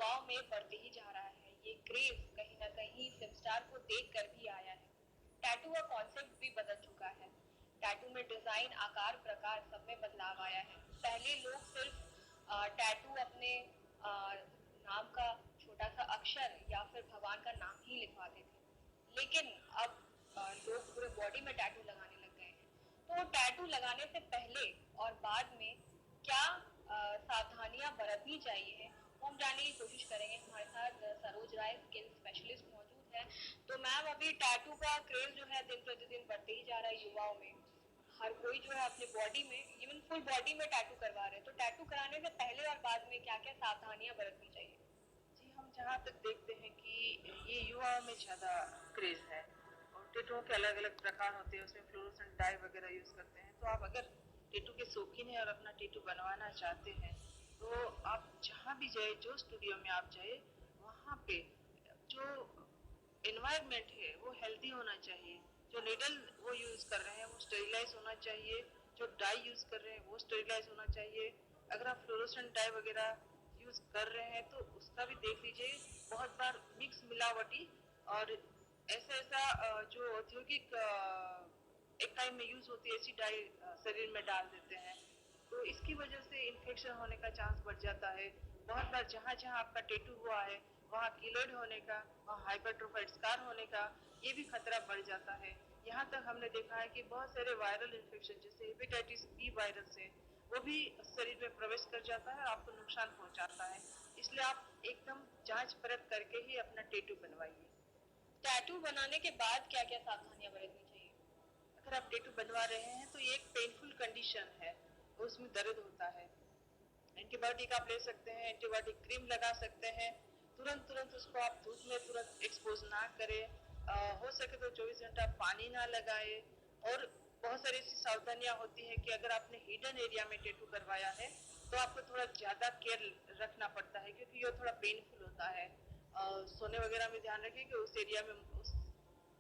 युवाओं में बढ़ते ही जा रहा है। ये क्रेज कहीं ना कहीं फिल्म स्टार को देख कर भी आया है। टैटू का कॉन्सेप्ट भी बदल चुका है। टैटू में डिजाइन, आकार, प्रकार सब में बदलाव आया है। पहले लोग सिर्फ टैटू अपने नाम का छोटा सा अक्षर या फिर भगवान का नाम ही लिखवाते थे, लेकिन अब लोग पूरे बॉडी में टैटू लगाने लग गए हैं। तो टैटू लगाने से पहले और बाद में क्या सावधानियां बरतनी चाहिए, वो हम जानने की कोशिश करेंगे। हमारे साथ सरोज राय, स्किन स्पेशलिस्ट मौजूद है। तो मैम, अभी टैटू का क्रेज जो है दिन प्रतिदिन बढ़ते ही जा रहा है युवाओं में। हर कोई जो है अपने बॉडी में, इवन फुल बॉडी में टैटू करवा रहे हैं। तो टैटू कराने से पहले और बाद में क्या क्या सावधानियां बरतनी चाहिए? जी, हम जहाँ तक देखते हैं कि ये युवाओं में ज़्यादा क्रेज है और टेटुओं के अलग अलग प्रकार होते हैं, उसमें फ्लोरोसेंट डाई वगैरह यूज़ करते हैं। तो आप अगर टेटू के शौकीन हैं और अपना टेटू बनवाना चाहते हैं तो आप जहाँ भी जाए, जो स्टूडियो में आप जाए, वहाँ पे जो एनवायरनमेंट है वो हेल्दी होना चाहिए। जो नीडल वो यूज़ कर रहे हैं वो स्टेरिलाइज होना चाहिए। जो डाई यूज़ कर रहे हैं वो स्टेरिलाइज होना चाहिए। अगर आप फ्लोरोसेंट डाई वगैरह यूज़ कर रहे हैं तो उसका भी देख लीजिए। बहुत बार मिक्स मिलावटी और ऐसा ऐसा जो औद्योगिक एक टाइम में यूज़ होती है ऐसी डाई शरीर में डाल देते हैं, तो इसकी वजह से इन्फेक्शन होने का चांस बढ़ जाता है। बहुत बार जहाँ जहाँ आपका टेटू हुआ है वहाँ कीलोइड होने का, वहाँ हाइपरट्रोफाइड स्कार होने का ये भी खतरा बढ़ जाता है। यहाँ तक हमने देखा है कि बहुत सारे वायरल इन्फेक्शन जैसे हेपेटाइटिस बी वायरस है वो भी शरीर में प्रवेश कर जाता है और आपको नुकसान पहुंचाता है। इसलिए आप एकदम जांच परख करके ही अपना टेटू बनवाइए। टैटू बनाने के बाद क्या क्या सावधानियां बरतनी चाहिए? अगर आप टेटू बनवा रहे हैं तो ये एक पेनफुल कंडीशन है, उसमें दर्द होता है। एंटीबायोटिक आप ले सकते हैं, एंटीबायोटिक क्रीम लगा सकते हैं। तुरंत तुरंत उसको आप धूप में तुरंत एक्सपोज ना करें। हो सके तो 24 घंटा पानी ना लगाए। और बहुत सारी ऐसी सावधानियां होती हैं कि अगर आपने हिडन एरिया में टेटू करवाया है तो आपको थोड़ा ज़्यादा केयर रखना पड़ता है क्योंकि ये थोड़ा पेनफुल होता है। सोने वगैरह में ध्यान रखें कि उस एरिया में, उस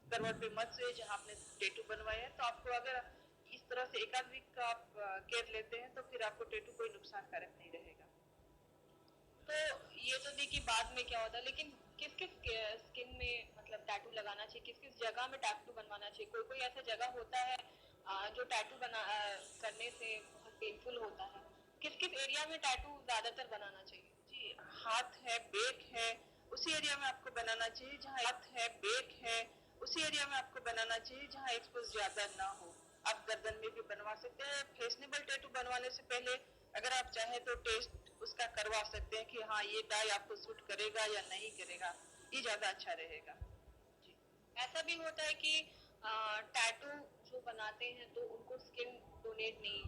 करवट पे मत सोइए जहाँ आपने टेटू बनवाया है। तो आपको अगर इस तरह से एक आध वीक का आप केयर लेते हैं तो फिर आपको टेटू कोई नुकसान कारक नहीं रहेगा। तो ये तो देखिए बाद में क्या होता है, लेकिन किस किस स्किन में मतलब टैटू लगाना चाहिए, किस किस जगह में टैटू बनवाना चाहिए? कोई कोई ऐसा जगह होता है जो टैटू करने से बहुत पेनफुल होता है। किस किस एरिया में टैटू ज्यादातर बनाना चाहिए? जी, हाथ है, बैक है, उसी एरिया में आपको बनाना चाहिए जहाँ हाथ है, बैक है, उसी एरिया में आपको बनाना चाहिए जहाँ एक्सपोज ज्यादा ना हो। आप गर्दन में भी बनवा सकते हैं। फैशनेबल टैटू बनवाने से पहले अगर आप चाहें तो टेस्ट उसका करवा सकते हैं कि हाँ ये डाई आपको सूट करेगा या नहीं करेगा, ये ज्यादा अच्छा रहेगा। जी, ऐसा भी होता है कि टैटू जो बनाते हैं तो उनको स्किन डोनेट नहीं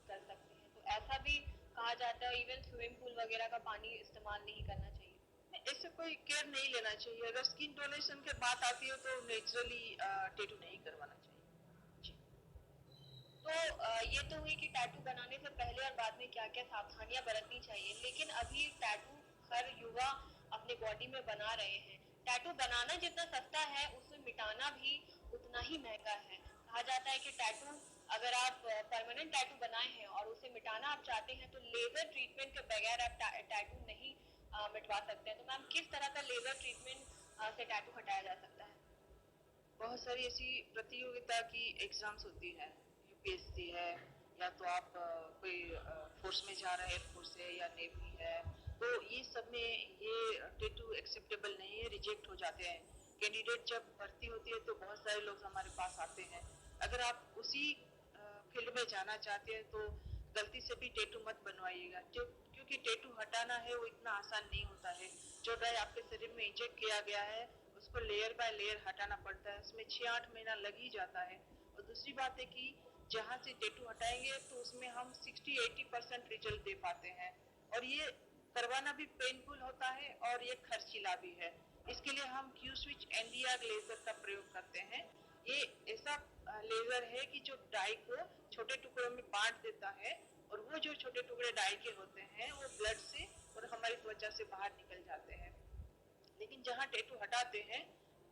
कर सकते हैं, तो ऐसा भी कहा जाता है। इवन स्विमिंग पूल वगैरह का पानी इस्तेमाल नहीं करना चाहिए। ऐसे कोई केयर नहीं लेना चाहिए। अगर स्किन डोनेशन की बात आती है तो नेचुरली टेटू नहीं करवाना चाहिए। जी, तो ये तो हुई कि टैटू बनाने से पहले और बाद में क्या क्या सावधानियां बरतनी चाहिए, लेकिन अभी टैटू हर युवा अपने बॉडी में बना रहे हैं। टैटू बनाना जितना सस्ता है उसे मिटाना भी उतना ही महंगा है। कहा जाता है कि टैटू, अगर आप परमानेंट टैटू बनाए हैं और उसे मिटाना आप चाहते हैं तो लेजर ट्रीटमेंट के बगैर आप टैटू नहीं मिटवा सकते हैं। तो मैम, किस तरह का लेजर ट्रीटमेंट से टैटू हटाया जा सकता है? बहुत सारी ऐसी प्रतियोगिता की एग्जाम्स होती है, यूपीएससी है या तो आप कोई फोर्स में जा रहे हैं, एयरफोर्स है या नेवी है, तो ये सब में ये टेटू एक्सेप्टेबल नहीं है, रिजेक्ट हो जाते हैं। कैंडिडेट जब भर्ती होती है तो बहुत सारे लोग हमारे पास आते हैं। अगर आप उसी फील्ड में जाना चाहते हैं तो गलती से भी टेटू मत बनवाइएगा, जो क्योंकि टेटू हटाना है वो इतना आसान नहीं होता है। जो डाई आपके शरीर में इंजेक्ट किया गया है उसको लेयर बाय लेयर हटाना पड़ता है, उसमें 6-8 महीना लग ही जाता है। और दूसरी बात है कि जहाँ से टेटू हटाएंगे तो उसमें हम 60-80% रिजल्ट दे पाते हैं और ये करवाना भी पेनफुल होता है और ये खर्चीला भी है। इसके लिए हम क्यू स्विच एनडीआर लेजर का प्रयोग करते हैं। ये ऐसा लेजर है कि जो डाई को छोटे टुकड़ों में बांट देता है और वो जो छोटे टुकड़े डाई के होते हैं वो ब्लड से और हमारी त्वचा से बाहर निकल जाते हैं। लेकिन जहाँ टेटू हटाते हैं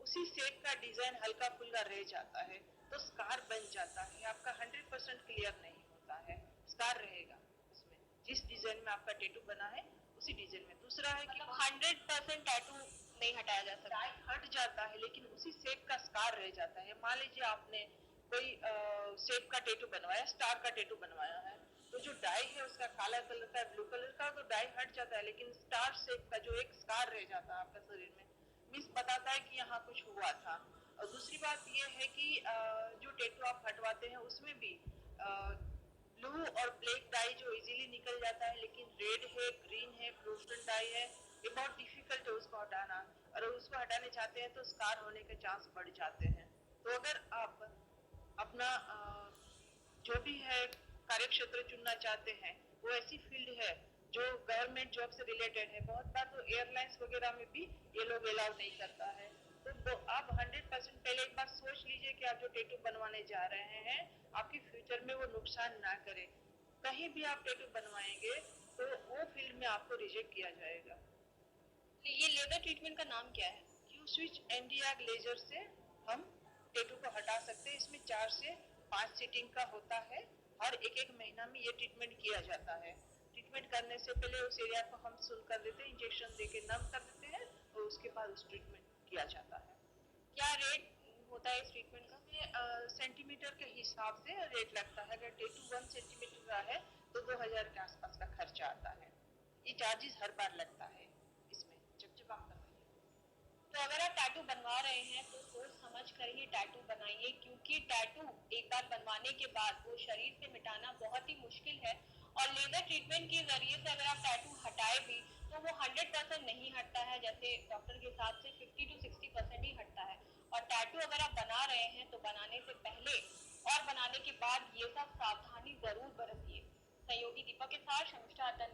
उसी शेप का डिजाइन हल्का फुल्का रह जाता है तो स्कार बन जाता है। आपका 100% क्लियर नहीं होता है, स्कार रहेगा उसमें। जिस डिजाइन में आपका टेटू बना है उसी डिजाइन में। दूसरा है कि मतलब 100% टैटू नहीं हटाया जा सकता। डाई हट जाता है लेकिन उसी शेप का स्कार रह जाता है। मान लीजिए आपने कोई शेप का टैटू बनवाया, स्टार का टैटू बनवाया है, तो जो डाई है उसका काला कलर का, ब्लू कलर का, तो डाई हट जाता है लेकिन स्टार शेप का जो एक स्कार रह जाता है आपका शरीर में, मीन्स बताता है कि यहाँ कुछ हुआ था। और दूसरी बात ये है कि जो टैटू आप हटवाते हैं उसमें भी ब्लू और ब्लैक डाई जो इजीली निकल जाता है, लेकिन रेड है, ग्रीन है, फ्लोरोसेंट डाई है, ये बहुत डिफिकल्ट है उसको हटाना। और उसको हटाने चाहते हैं तो स्कार होने के चांस बढ़ जाते हैं। तो अगर आप अपना जो भी है कार्य क्षेत्र चुनना चाहते हैं, वो ऐसी फील्ड है जो गवर्नमेंट जॉब से रिलेटेड है। बहुत बार तो एयरलाइंस वगैरह में भी ये लोग अलाउ नहीं करता है। तो आप 100% पहले एक बार सोच लीजिए कि आप जो टैटू बनवाने जा रहे हैं आपकी फ्यूचर में वो नुकसान ना करे। कहीं भी आप टैटू बनवाएंगे तो वो फील्ड में आपको रिजेक्ट किया जाएगा। ये लेजर ट्रीटमेंट का नाम क्या है? क्यू स्विच इंडिया लेजर से हम टैटू को हटा सकते हैं। इसमें 4 से 5 सीटिंग का होता है। हर एक महीना में ये ट्रीटमेंट किया जाता है। ट्रीटमेंट करने से पहले उस एरिया को हम सुन कर देते हैं, इंजेक्शन देके नम कर देते हैं और उसके बाद उस ट्रीटमेंट किया जाता है। क्या रेट होता है इस ट्रीटमेंट का? सेंटीमीटर के हिसाब से रेट लगता है। अगर टैटू 1 सेंटीमीटर का है तो 2000 के आसपास का खर्चा आता है। ये चार्जेस हर बार लगता है इसमें जब आप करवाइए। तो अगर आप टैटू बनवा रहे हैं तो सोच समझ कर ही टैटू बनाइए, क्योंकि टैटू एक बार बनवाने के बाद वो शरीर से मिटाना बहुत ही मुश्किल है। और लेजर ट्रीटमेंट के जरिए से अगर आप टैटू हटाए भी तो वो 100% नहीं हटता है। जैसे डॉक्टर के हिसाब से 50 to 60% ही हटता है। और टैटू अगर आप बना रहे हैं तो बनाने से पहले और बनाने के बाद ये सब सावधानी जरूर बरतिए। सहयोगी दीपक के साथ शमिष्ठा अड्डा।